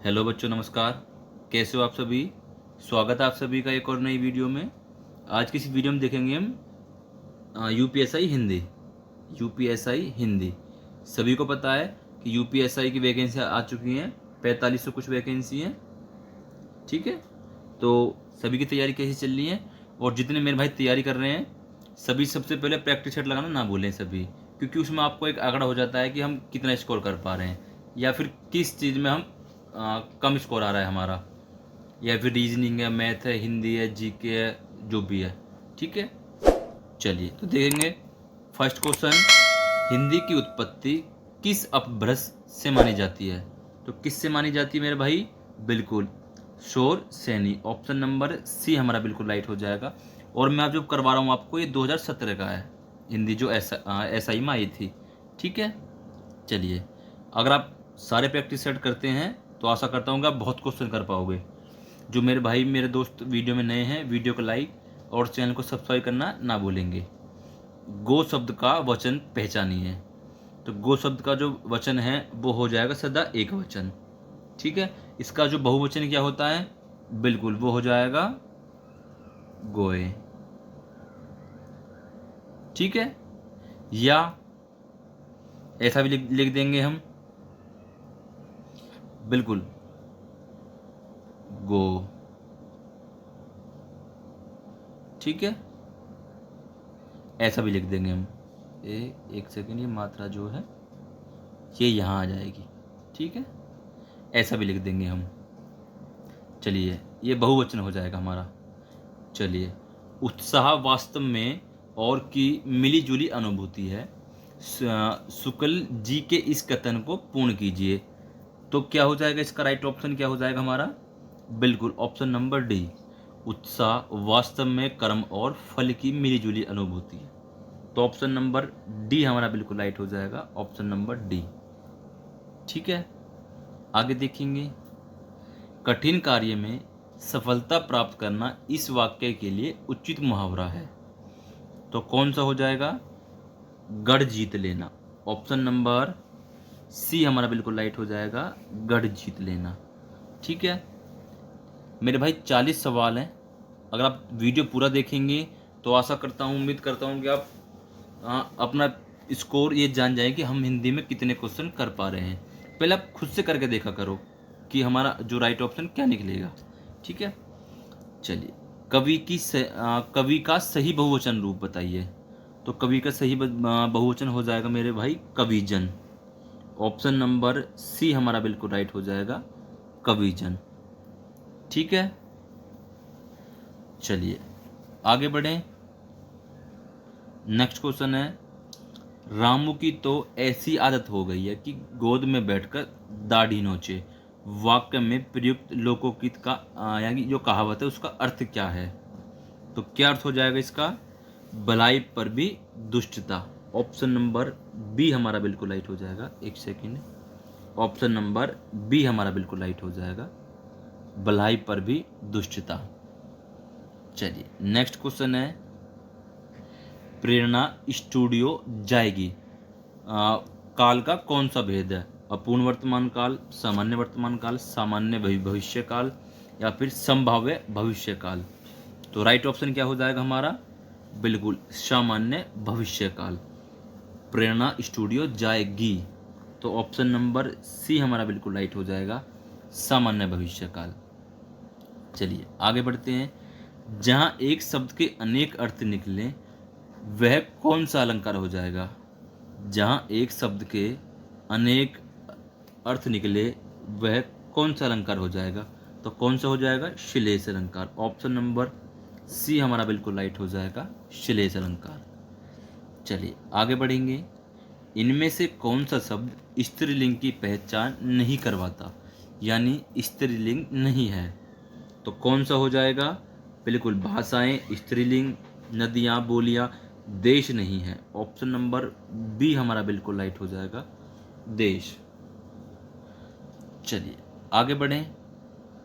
Hello बच्चों, नमस्कार। कैसे हो आप सभी? स्वागत है आप सभी का एक और नई वीडियो में। आज की इस वीडियो में देखेंगे हम यूपीएसआई हिंदी। यूपीएसआई हिंदी सभी को पता है कि यूपीएसआई की वैकेंसी आ चुकी हैं। 4500 कुछ वैकेंसी हैं। ठीक है, तो सभी की तैयारी कैसी चल रही है? और जितने मेरे भाई तैयारी कर रहे हैं सभी सबसे पहले प्रैक्टिस सेट लगाना ना भूलें सभी, क्योंकि उसमें आपको एक आंकड़ा हो जाता है कि हम कितना स्कोर कर पा रहे हैं, या फिर किस चीज़ में हम कम स्कोर आ रहा है हमारा, या फिर रीजनिंग है, मैथ है, हिंदी है, जीके है, जो भी है। ठीक है, चलिए तो देखेंगे। फर्स्ट क्वेश्चन, हिंदी की उत्पत्ति किस अपभ्रंश से मानी जाती है? तो किस से मानी जाती है मेरे भाई? बिल्कुल शोर सैनी। ऑप्शन नंबर सी हमारा बिल्कुल राइट हो जाएगा। और मैं आप जो करवा रहा हूँ आपको, ये 2017 का है हिंदी, जो एसआई में आई थी। ठीक है, चलिए। अगर आप सारे प्रैक्टिस सेट करते हैं तो आशा करता हूँ कि आप बहुत क्वेश्चन कर पाओगे। जो मेरे भाई मेरे दोस्त वीडियो में नए हैं, वीडियो को लाइक और चैनल को सब्सक्राइब करना ना भूलेंगे। गो शब्द का वचन पहचानिए। तो गो शब्द का जो वचन है वो हो जाएगा सदा एक वचन। ठीक है, इसका जो बहुवचन क्या होता है? बिल्कुल वो हो जाएगा गोए। ठीक है, या ऐसा भी लिख देंगे हम, बिल्कुल गो। ठीक है, ऐसा भी लिख देंगे हम। एक सेकेंड, ये मात्रा जो है ये यहाँ आ जाएगी। ठीक है, ऐसा भी लिख देंगे हम। चलिए, ये बहुवचन हो जाएगा हमारा। चलिए, उत्साह वास्तव में और की मिली-जुली अनुभूति है। शुक्ल जी के इस कथन को पूर्ण कीजिए। तो क्या हो जाएगा इसका राइट ऑप्शन? क्या हो जाएगा हमारा? बिल्कुल ऑप्शन नंबर डी। उत्साह वास्तव में कर्म और फल की मिली-जुली अनुभूति है। तो ऑप्शन नंबर डी हमारा बिल्कुल राइट हो जाएगा, ऑप्शन नंबर डी। ठीक है, आगे देखेंगे। कठिन कार्य में सफलता प्राप्त करना इस वाक्य के लिए उचित मुहावरा है। तो कौन सा हो जाएगा? गढ़ जीत लेना। ऑप्शन नंबर सी हमारा बिल्कुल राइट हो जाएगा, गढ़ जीत लेना। ठीक है मेरे भाई, 40 सवाल हैं। अगर आप वीडियो पूरा देखेंगे तो आशा करता हूँ, उम्मीद करता हूँ कि आप अपना स्कोर ये जान जाएं कि हम हिंदी में कितने क्वेश्चन कर पा रहे हैं। पहले आप खुद से करके देखा करो कि हमारा जो राइट ऑप्शन क्या निकलेगा। ठीक है, चलिए। कवि का सही बहुवचन रूप बताइए। तो कवि का सही बहुवचन हो जाएगा मेरे भाई कविजन। ऑप्शन नंबर सी हमारा बिल्कुल राइट हो जाएगा, कविजन। ठीक है, चलिए आगे बढ़ें। नेक्स्ट क्वेश्चन है, रामू की तो ऐसी आदत हो गई है कि गोद में बैठकर दाढ़ी नोचे। वाक्य में प्रयुक्त लोकोकित का यानी जो कहावत है उसका अर्थ क्या है? तो क्या अर्थ हो जाएगा इसका? भलाई पर भी दुष्टता। ऑप्शन नंबर बी हमारा बिल्कुल राइट हो जाएगा। एक सेकेंड, ऑप्शन नंबर बी हमारा बिल्कुल राइट हो जाएगा, भलाई पर भी दुष्टता। चलिए नेक्स्ट क्वेश्चन है, प्रेरणा स्टूडियो जाएगी। काल का कौन सा भेद है? अपूर्ण वर्तमान काल, सामान्य वर्तमान काल, सामान्य भविष्य काल, या फिर संभाव्य भविष्य काल? तो राइट ऑप्शन क्या हो जाएगा हमारा? बिल्कुल सामान्य भविष्य काल। प्रेरणा स्टूडियो जाएगी, तो ऑप्शन नंबर सी हमारा बिल्कुल राइट हो जाएगा, सामान्य भविष्य काल। चलिए आगे बढ़ते हैं। जहां एक शब्द के अनेक अर्थ निकलें वह कौन सा अलंकार हो जाएगा? जहां एक शब्द के अनेक अर्थ निकले वह कौन सा अलंकार हो जाएगा? तो कौन सा हो जाएगा? श्लेष अलंकार। ऑप्शन नंबर सी हमारा बिल्कुल राइट हो जाएगा, श्लेष अलंकार। चलिए आगे बढ़ेंगे। इनमें से कौन सा शब्द स्त्रीलिंग की पहचान नहीं करवाता, यानी स्त्रीलिंग नहीं है? तो कौन सा हो जाएगा? बिल्कुल भाषाएं स्त्रीलिंग, नदियाँ बोलियाँ देश नहीं है। ऑप्शन नंबर बी हमारा बिल्कुल राइट हो जाएगा, देश। चलिए आगे बढ़ें।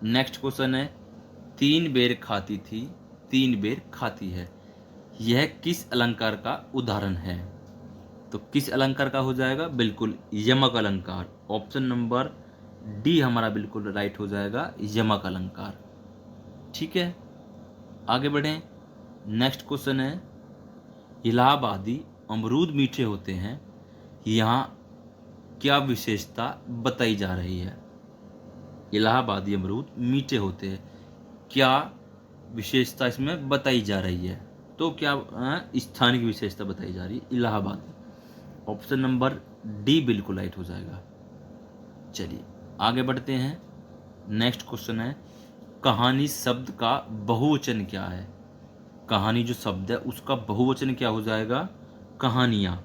नेक्स्ट क्वेश्चन है, 3 बेर खाती थी 3 बेर खाती है, यह किस अलंकार का उदाहरण है? तो किस अलंकार का हो जाएगा? बिल्कुल यमक अलंकार। ऑप्शन नंबर डी हमारा बिल्कुल राइट हो जाएगा, यमक अलंकार। ठीक है, आगे बढ़ें। नेक्स्ट क्वेश्चन है, इलाहाबादी अमरूद मीठे होते हैं, यहाँ क्या विशेषता बताई जा रही है? इलाहाबादी अमरूद मीठे होते हैं, क्या विशेषता इसमें बताई जा रही है? तो क्या स्थान की विशेषता बताई जा रही है इलाहाबादी। ऑप्शन नंबर डी बिल्कुल राइट हो जाएगा। चलिए आगे बढ़ते हैं। नेक्स्ट क्वेश्चन है, कहानी शब्द का बहुवचन क्या है? कहानी जो शब्द है उसका बहुवचन क्या हो जाएगा? कहानियाँ।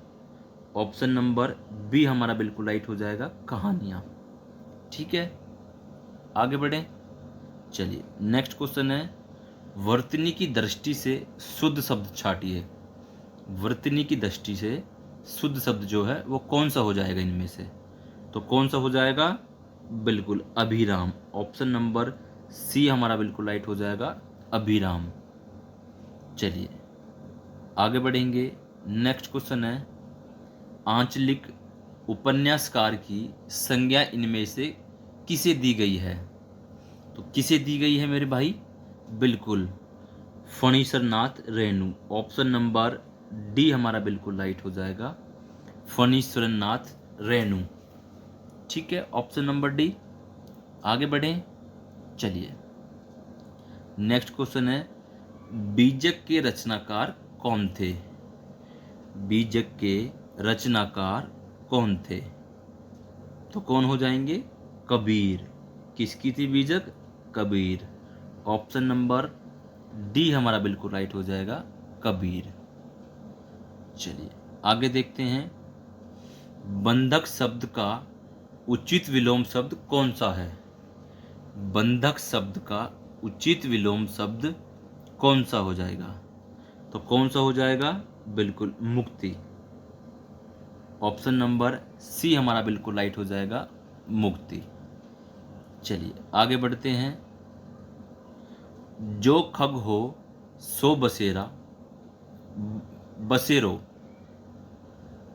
ऑप्शन नंबर बी हमारा बिल्कुल राइट हो जाएगा, कहानियाँ। ठीक है, आगे बढ़ें। चलिए नेक्स्ट क्वेश्चन है, वर्तनी की दृष्टि से शुद्ध शब्द छाटिए। वर्तनी की दृष्टि से शुद्ध शब्द जो है वो कौन सा हो जाएगा इनमें से? तो कौन सा हो जाएगा? बिल्कुल अभिराम। ऑप्शन नंबर सी हमारा बिल्कुल राइट हो जाएगा, अभिराम। चलिए आगे बढ़ेंगे। नेक्स्ट क्वेश्चन है, आंचलिक उपन्यासकार की संज्ञा इनमें से किसे दी गई है? तो किसे दी गई है मेरे भाई? बिल्कुल Phanishwarnath Renu. Option number D हमारा बिल्कुल राइट हो जाएगा, फणीश्वरनाथ रेणु। ठीक है, ऑप्शन नंबर डी। आगे बढ़ें। चलिए नेक्स्ट क्वेश्चन है, बीजक के रचनाकार कौन थे? बीजक के रचनाकार कौन थे? तो कौन हो जाएंगे? कबीर। किसकी थी बीजक? कबीर। ऑप्शन नंबर डी हमारा बिल्कुल राइट हो जाएगा, कबीर। चलिए आगे देखते हैं, बंधक शब्द का उचित विलोम शब्द कौन सा है? बंधक शब्द का उचित विलोम शब्द कौन सा हो जाएगा? तो कौन सा हो जाएगा? बिल्कुल मुक्ति। ऑप्शन नंबर सी हमारा बिल्कुल राइट हो जाएगा, मुक्ति। चलिए आगे बढ़ते हैं, जो खग हो सो बसेरा बसेरो।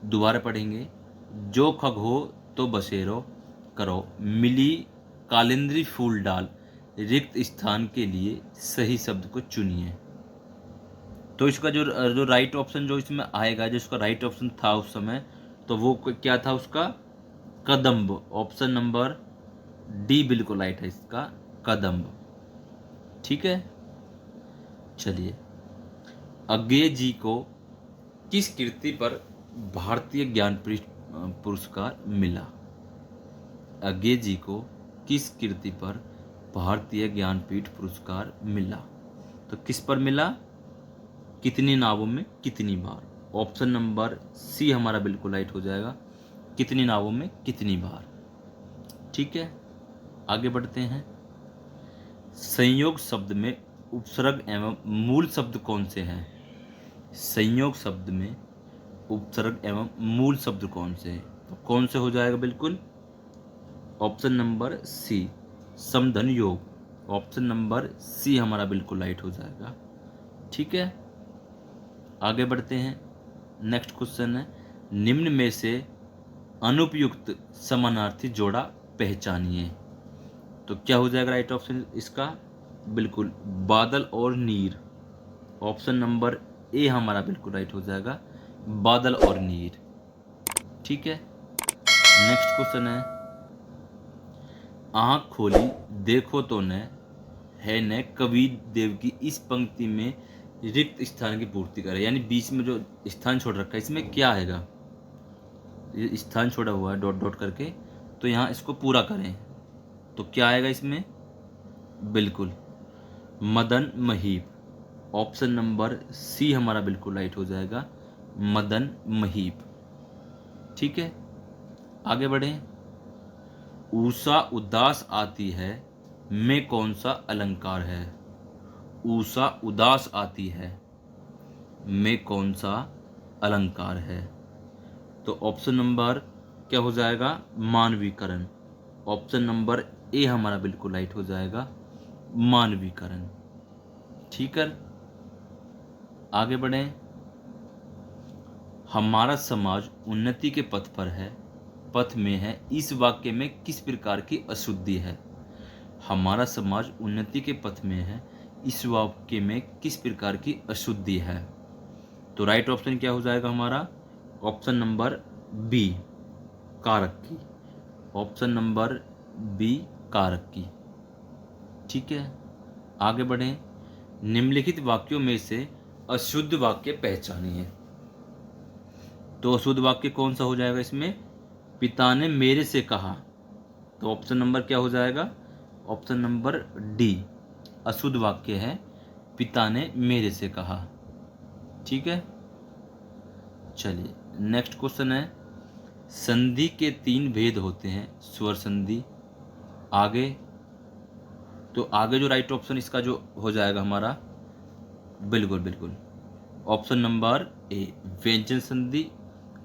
दोबारा पढ़ेंगे, जो खग हो तो बसेरो करो, मिली कालिंद्री फूल डाल, रिक्त स्थान के लिए सही शब्द को चुनिए। तो इसका जो जो राइट ऑप्शन जो इसमें आएगा, जो इसका राइट ऑप्शन था उस समय, तो वो क्या था उसका? कदम्ब। ऑप्शन नंबर डी बिल्कुल राइट है इसका, कदम्ब। ठीक है, चलिए अज्ञेय जी को किस कृति पर भारतीय ज्ञानपीठ पुरस्कार मिला? अज्ञेय जी को किस कृति पर भारतीय ज्ञानपीठ पुरस्कार मिला? तो किस पर मिला? कितनी नावों में कितनी बार। ऑप्शन नंबर सी हमारा बिल्कुल राइट हो जाएगा, कितनी नावों में कितनी बार। ठीक है, आगे बढ़ते हैं। संयोग शब्द में उपसर्ग एवं मूल शब्द कौन से हैं? संयोग शब्द में उपसर्ग एवं मूल शब्द कौन से हैं? तो कौन से हो जाएगा? बिल्कुल ऑप्शन नंबर सी, समधन योग। ऑप्शन नंबर सी हमारा बिल्कुल राइट हो जाएगा। ठीक है, आगे बढ़ते हैं। नेक्स्ट क्वेश्चन है, निम्न में से अनुपयुक्त समानार्थी जोड़ा पहचानिए। तो क्या हो जाएगा राइट ऑप्शन इसका? बिल्कुल बादल और नीर। ऑप्शन नंबर ए हमारा बिल्कुल राइट हो जाएगा, बादल और नीर। ठीक है, नेक्स्ट क्वेश्चन है, आँख खोली देखो तो न है न कबीर देव की इस पंक्ति में रिक्त स्थान की पूर्ति करे। यानी बीच में जो स्थान छोड़ रखा है इसमें क्या आएगा? ये स्थान छोड़ा हुआ है डॉट डॉट करके, तो यहाँ इसको पूरा करें। तो क्या आएगा इसमें? बिल्कुल Madan Mahip. Option number C हमारा बिल्कुल राइट हो जाएगा, मदन महीप। ठीक है, आगे बढ़ें। ऊषा उदास आती है में कौन सा अलंकार है? ऊषा उदास आती है में कौन सा अलंकार है? तो ऑप्शन नंबर क्या हो जाएगा? मानवीकरण। ऑप्शन नंबर ए हमारा बिल्कुल राइट हो जाएगा, मानवीकरण। ठीक है, आगे बढ़ें। हमारा समाज उन्नति के पथ पर है, पथ में है, इस वाक्य में किस प्रकार की अशुद्धि है? हमारा समाज उन्नति के पथ में है, इस वाक्य में किस प्रकार की अशुद्धि है? तो राइट ऑप्शन क्या हो जाएगा हमारा? ऑप्शन नंबर बी, कारक की। ऑप्शन नंबर बी, कारक की। ठीक है, आगे बढ़ें। निम्नलिखित वाक्यों में से अशुद्ध वाक्य पहचानिए। तो अशुद्ध वाक्य कौन सा हो जाएगा इसमें? पिता ने मेरे से कहा। तो ऑप्शन नंबर क्या हो जाएगा? ऑप्शन नंबर डी, अशुद्ध वाक्य है पिता ने मेरे से कहा। ठीक है, चलिए नेक्स्ट क्वेश्चन है, संधि के 3 भेद होते हैं, स्वर संधि। आगे तो आगे जो राइट ऑप्शन इसका जो हो जाएगा हमारा, बिल्कुल बिल्कुल ऑप्शन नंबर ए, व्यंजन संधि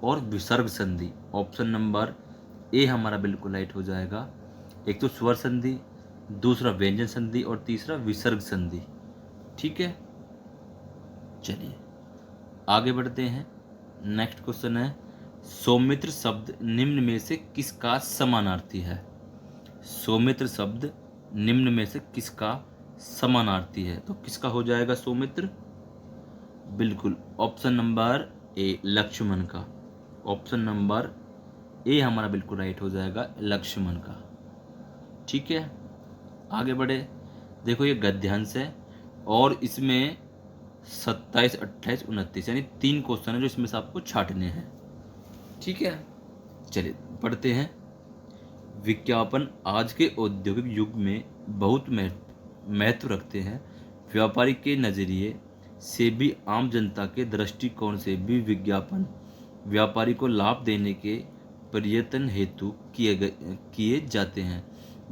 और विसर्ग संधि। ऑप्शन नंबर ए हमारा बिल्कुल राइट हो जाएगा। एक तो स्वर संधि, दूसरा व्यंजन संधि और तीसरा विसर्ग संधि। ठीक है, चलिए आगे बढ़ते हैं। नेक्स्ट क्वेश्चन है, सौमित्र शब्द निम्न में से किसका समानार्थी है? सौमित्र शब्द निम्न में से किसका समानार्थी है? तो किसका हो जाएगा सौमित्र? बिल्कुल ऑप्शन नंबर ए, लक्ष्मण का। ऑप्शन नंबर ए हमारा बिल्कुल राइट हो जाएगा, लक्ष्मण का। ठीक है, आगे बढ़े। देखो ये गद्यांश है और इसमें 27, 28, 29 यानी 3 क्वेश्चन है जो इसमें से आपको छाटने हैं। ठीक है, चलिए पढ़ते हैं। विज्ञापन आज के औद्योगिक युग में बहुत महत्व रखते हैं। व्यापारी के नज़रिए से भी, आम जनता के दृष्टिकोण से भी विज्ञापन व्यापारी को लाभ देने के प्रयत्न हेतु किए जाते हैं,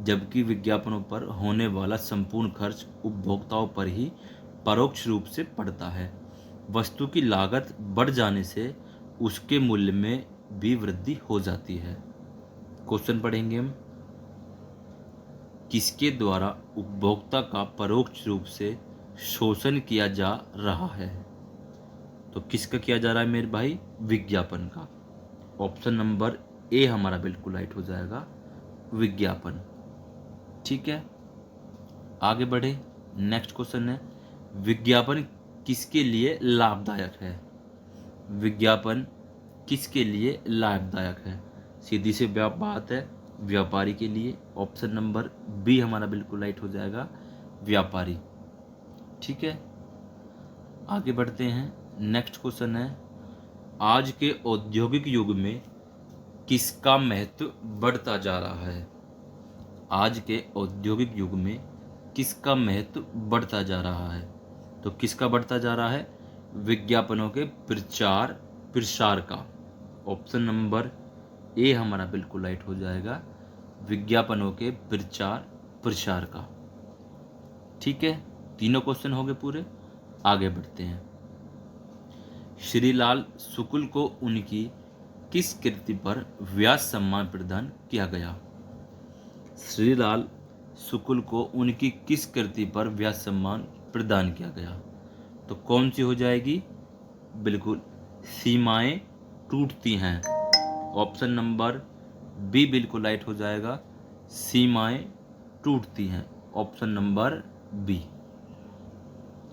जबकि विज्ञापनों पर होने वाला संपूर्ण खर्च उपभोक्ताओं पर ही परोक्ष रूप से पड़ता है। वस्तु की लागत बढ़ जाने से उसके मूल्य में भी वृद्धि हो जाती है। क्वेश्चन पढ़ेंगे हम, किसके द्वारा उपभोक्ता का परोक्ष रूप से शोषण किया जा रहा है? तो किसका किया जा रहा है मेरे भाई? विज्ञापन का। ऑप्शन नंबर ए हमारा बिल्कुल राइट हो जाएगा, विज्ञापन। ठीक है, आगे बढ़े। नेक्स्ट क्वेश्चन है, विज्ञापन किसके लिए लाभदायक है? विज्ञापन किसके लिए लाभदायक है? सीधी सी बात है, व्यापारी के लिए। ऑप्शन नंबर बी हमारा बिल्कुल राइट हो जाएगा, व्यापारी। ठीक है, आगे बढ़ते हैं। नेक्स्ट क्वेश्चन है, आज के औद्योगिक युग में किसका महत्व बढ़ता जा रहा है? आज के औद्योगिक युग में किसका महत्व बढ़ता जा रहा है? तो किसका बढ़ता जा रहा है? विज्ञापनों के प्रचार प्रसार का। ऑप्शन नंबर ए हमारा बिल्कुल राइट हो जाएगा, विज्ञापनों के प्रचार प्रसार का। ठीक है, तीनों क्वेश्चन हो गए पूरे। आगे बढ़ते हैं। श्रीलाल शुक्ल को उनकी किस कृति पर व्यास सम्मान प्रदान किया गया? श्रीलाल शुक्ल को उनकी किस कृति पर व्यास सम्मान प्रदान किया गया? तो कौन सी हो जाएगी? बिल्कुल सीमाएं टूटती हैं। ऑप्शन नंबर बी बिल्कुल राइट हो जाएगा, सीमाएं टूटती हैं। Option number B.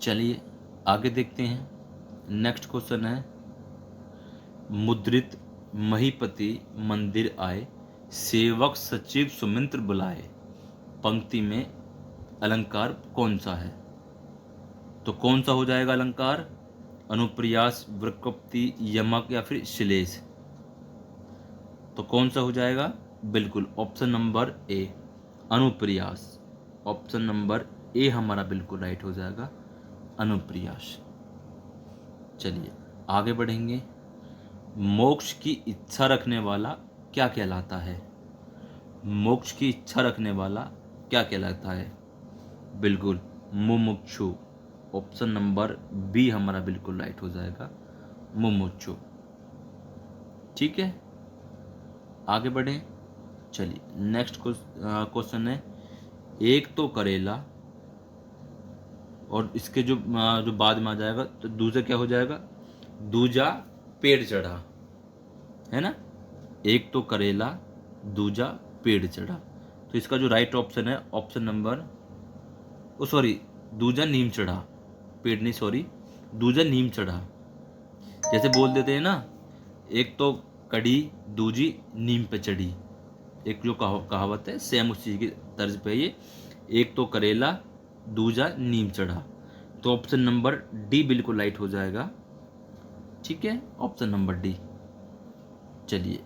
चलिए आगे देखते हैं। नेक्स्ट क्वेश्चन है, मुद्रित महीपति मंदिर आए, सेवक सचिव सुमिंत्र बुलाए, पंक्ति में अलंकार कौन सा है? तो कौन सा हो जाएगा अलंकार? अनुप्रियास, वृक्कोक्ति, यमक या फिर श्लेष? तो कौन सा हो जाएगा? बिल्कुल ऑप्शन नंबर ए, अनुप्रियास। ऑप्शन नंबर ए हमारा बिल्कुल राइट हो जाएगा, अनुप्रियास। चलिए आगे बढ़ेंगे। मोक्ष की इच्छा रखने वाला क्या कहलाता है? मोक्ष की इच्छा रखने वाला क्या कहलाता है? बिल्कुल मुमुक्षु। ऑप्शन नंबर बी हमारा बिल्कुल राइट हो जाएगा, मुमुक्षु। ठीक है, आगे बढ़ें। चलिए नेक्स्ट क्वेश्चन है, एक तो करेला और इसके जो बाद में आ जाएगा तो दूसरा क्या हो जाएगा? दूजा पेड़ चढ़ा, है ना? एक तो करेला दूजा पेड़ चढ़ा। तो इसका जो राइट ऑप्शन है ऑप्शन नंबर, ओ सॉरी, दूजा नीम चढ़ा, पेड़ नहीं, सॉरी, दूजा नीम चढ़ा। जैसे बोल देते हैं ना, एक तो कड़ी दूजी नीम पे चढ़ी, एक जो कहावत है सेम उस चीज की तर्ज पे है ये। एक तो करेला दूजा नीम चढ़ा। तो ऑप्शन नंबर डी बिल्कुल राइट हो जाएगा। ठीक है, ऑप्शन नंबर डी। चलिए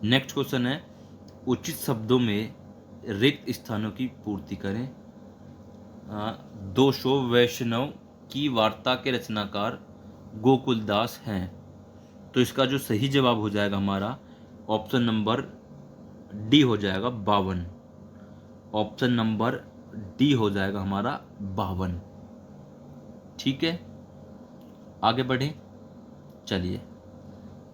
नेक्स्ट क्वेश्चन है, उचित शब्दों में रिक्त स्थानों की पूर्ति करें। दो शो वैष्णव की वार्ता के रचनाकार गोकुलदास हैं। तो इसका जो सही जवाब हो जाएगा हमारा ऑप्शन नंबर डी हो जाएगा 52। ऑप्शन नंबर डी हो जाएगा हमारा 52। ठीक है, आगे बढ़े। चलिए,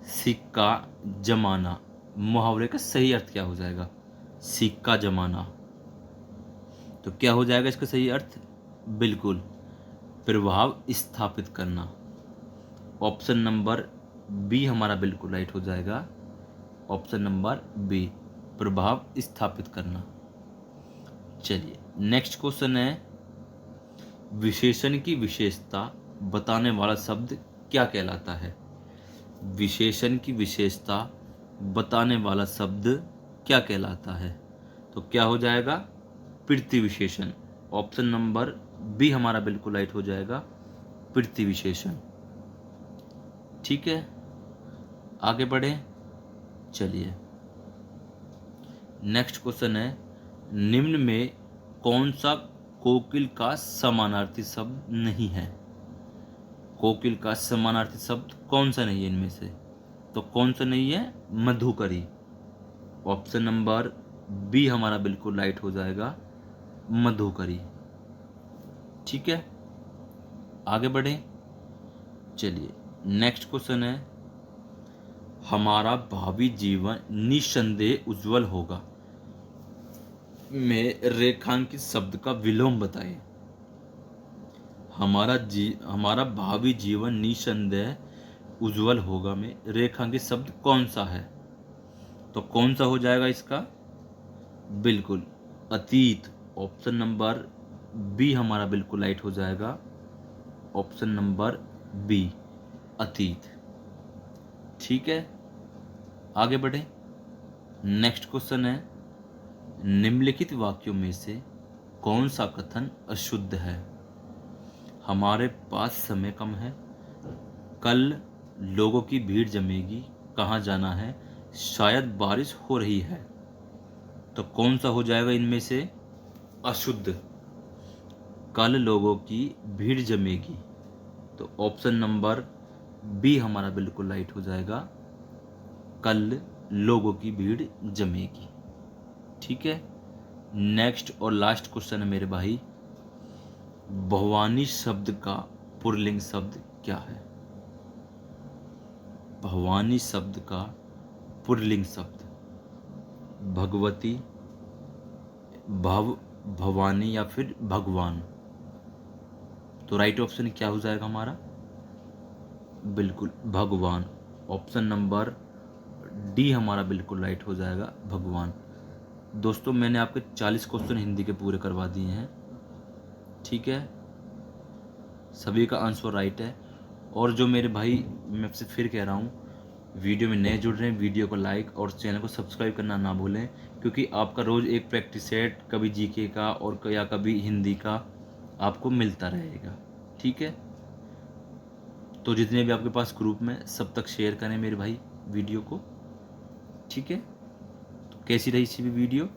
सिक्का जमाना मुहावरे का सही अर्थ क्या हो जाएगा? सिक्का जमाना, तो क्या हो जाएगा इसका सही अर्थ? बिल्कुल, प्रभाव स्थापित करना। ऑप्शन नंबर बी हमारा बिल्कुल राइट हो जाएगा। ऑप्शन नंबर बी, प्रभाव स्थापित करना। चलिए नेक्स्ट क्वेश्चन है, विशेषण की विशेषता बताने वाला शब्द क्या कहलाता है? विशेषण की विशेषता बताने वाला शब्द क्या कहलाता है? तो क्या हो जाएगा? प्रति विशेषण। ऑप्शन नंबर बी हमारा बिल्कुल राइट हो जाएगा, प्रति विशेषण। ठीक है, आगे बढ़े। चलिए नेक्स्ट क्वेश्चन है, निम्न में कौन सा कोकिल का समानार्थी शब्द नहीं है? कोकिल का समानार्थी शब्द कौन सा नहीं है इनमें से? तो कौन सा नहीं है? मधुकरी। ऑप्शन नंबर बी हमारा बिल्कुल राइट हो जाएगा, मधुकरी। ठीक है, आगे बढ़े। चलिए नेक्स्ट क्वेश्चन है, हमारा भावी जीवन निस्संदेह उज्जवल होगा में रेखांकित शब्द का विलोम बताइए। हमारा भावी जीवन निस्संदेह उज्जवल होगा में रेखांकित शब्द कौन सा है? तो कौन सा हो जाएगा इसका? बिल्कुल, अतीत। ऑप्शन नंबर बी हमारा बिल्कुल राइट हो जाएगा। ऑप्शन नंबर बी, अतीत। ठीक है, आगे बढ़े। नेक्स्ट क्वेश्चन है, निम्नलिखित वाक्यों में से कौन सा कथन अशुद्ध है? हमारे पास समय कम है, कल लोगों की भीड़ जमेगी, कहाँ जाना है, शायद बारिश हो रही है। तो कौन सा हो जाएगा इनमें से अशुद्ध? कल लोगों की भीड़ जमेगी, तो ऑप्शन नंबर बी हमारा बिल्कुल राइट हो जाएगा, कल लोगों की भीड़ जमेगी। ठीक है, नेक्स्ट और लास्ट क्वेश्चन है मेरे भाई, भवानी शब्द का पुल्लिंग शब्द क्या है? भवानी शब्द का पुल्लिंग शब्द भगवती, भवानी या फिर भगवान। तो राइट ऑप्शन क्या हो जाएगा हमारा? बिल्कुल, भगवान। ऑप्शन नंबर डी हमारा बिल्कुल राइट हो जाएगा, भगवान। दोस्तों मैंने आपके 40 क्वेश्चन हिंदी के पूरे करवा दिए हैं। ठीक है, सभी का आंसर राइट है। और जो मेरे भाई, मैं आपसे फिर कह रहा हूँ, वीडियो में नए जुड़ रहे हैं, वीडियो को लाइक और चैनल को सब्सक्राइब करना ना भूलें, क्योंकि आपका रोज़ एक प्रैक्टिस सेट, कभी जीके का और या कभी हिंदी का आपको मिलता रहेगा। ठीक है, तो जितने भी आपके पास ग्रुप में, सब तक शेयर करें मेरे भाई वीडियो को। ठीक है, तो कैसी रही इसी भी वीडियो?